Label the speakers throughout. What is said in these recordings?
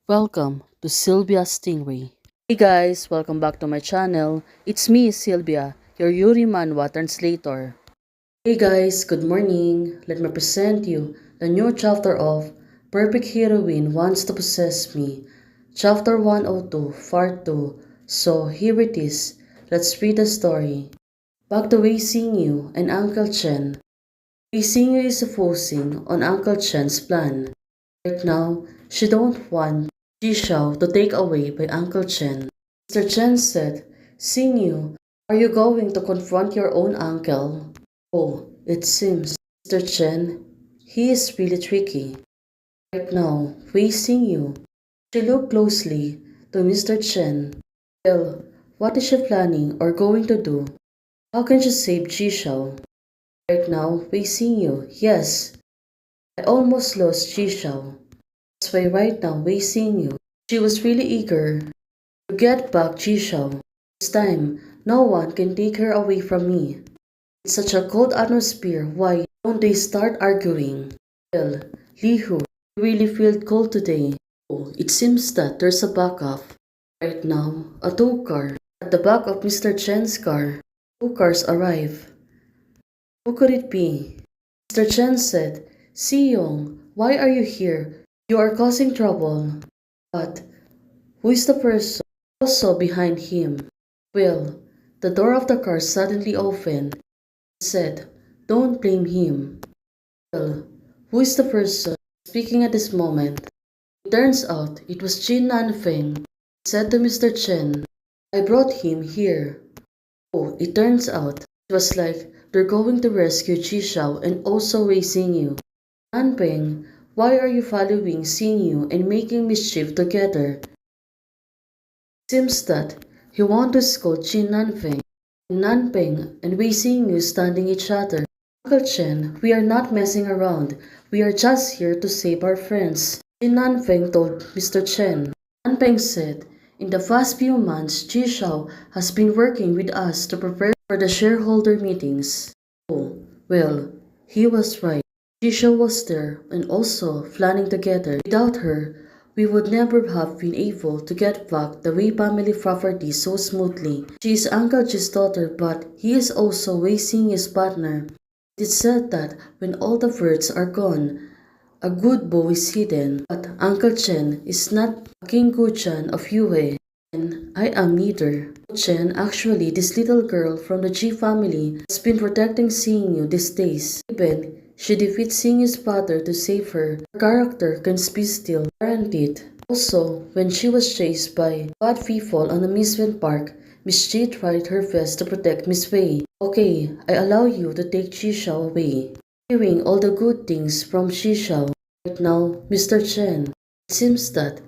Speaker 1: Welcome to Sylvia Stingray. Hey guys, welcome back to my channel. It's me, Sylvia, your Yuri Manhwa translator. Hey guys, good morning. Let me present you the new chapter of Perfect Heroine Wants to Possess Me, Chapter 102, Part 2. So here it is. Let's read the story. Back to Wei Xingyu and Uncle Chen. Wei Xingyu is focusing on Uncle Chen's plan. Right now, she don't want Ji Shao to take away by Uncle Chen. Mr. Chen said, Xingyu, are you going to confront your own uncle? Oh, it seems, Mr. Chen, he is really tricky. Right now, Wei Xingyu. She looked closely to Mr. Chen. Well, what is she planning or going to do? How can she save Ji Shao? Right now, Wei Xingyu, yes. I almost lost Ji Shao. That's why right now Wei Xingyu. She was really eager to get back Ji Shao. This time, no one can take her away from me. It's such a cold atmosphere, why don't they start arguing? Well, Li Hu, you really feel cold today. Oh, it seems that there's a backup. Right now, a tow car. At the back of Mr. Chen's car, two cars arrive. Who could it be? Mr. Chen said, Si Yong, why are you here? You are causing trouble. But who is the person also behind him? Well, the door of the car suddenly opened and said, Don't blame him. Well, who is the person speaking at this moment? It turns out it was Jin Nanfeng. He said to Mr. Chen, I brought him here. Oh, it turns out it was like they're going to rescue Ji Shao and also Wei Xingyu. Nanpeng, why are you following Xingyu and making mischief together? Seems that he wants to scold Jin Nanfeng. Nanpeng and Wei Xingyu standing each other. Uncle Chen, we are not messing around. We are just here to save our friends. Jin Nanfeng told Mr. Chen. Nanpeng said, in the past few months, Ji Shao has been working with us to prepare for the shareholder meetings. Oh, well, he was right. Ji Shao was there and also planning together. Without her, we would never have been able to get back the Wei family property so smoothly. She is Uncle Ji's daughter, but he is also Wei Xingyu's partner. It is said that when all the birds are gone, a good bow is hidden. But Uncle Chen is not a King Guchan of Yue, and I am neither. Chen, actually, this little girl from the Ji family has been protecting Xingyu these days. Even she defeats Xingyu's father to save her. Her character can be still guaranteed. Also, when she was chased by bad people on amusement park, Miss Ji tried her best to protect Miss Wei. Okay, I allow you to take Ji Shao away. Hearing all the good things from Ji Shao. Right now, Mr. Chen, it seems that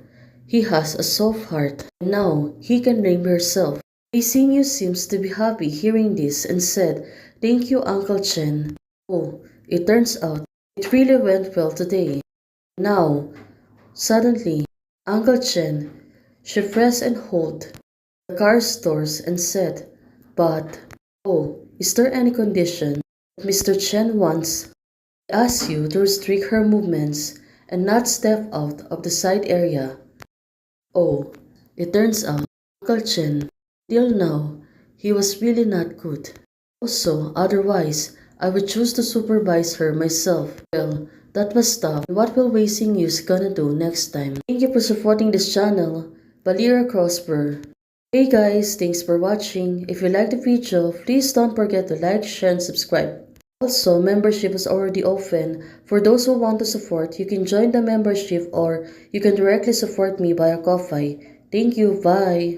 Speaker 1: he has a soft heart, and now he can blame herself. Wei Xingyu seems to be happy hearing this and said, Thank you, Uncle Chen. Oh, it turns out it really went well today. Now, suddenly, Uncle Chen, she pressed and held the car's doors and said, But, oh, is there any condition that Mr. Chen wants? I ask you to restrict her movements and not step out of the side area. Oh, it turns out Uncle Chen, till now, he was really not good. Also, otherwise, I would choose to supervise her myself. Well, that was tough. What will Wei Xingyu's gonna do next time? Thank you for supporting this channel. Valera Crosper. Hey guys, thanks for watching. If you liked the video, please don't forget to like, share, and subscribe. Also, membership is already open. For those who want to support, you can join the membership or you can directly support me via Ko-Fi. Thank you, bye!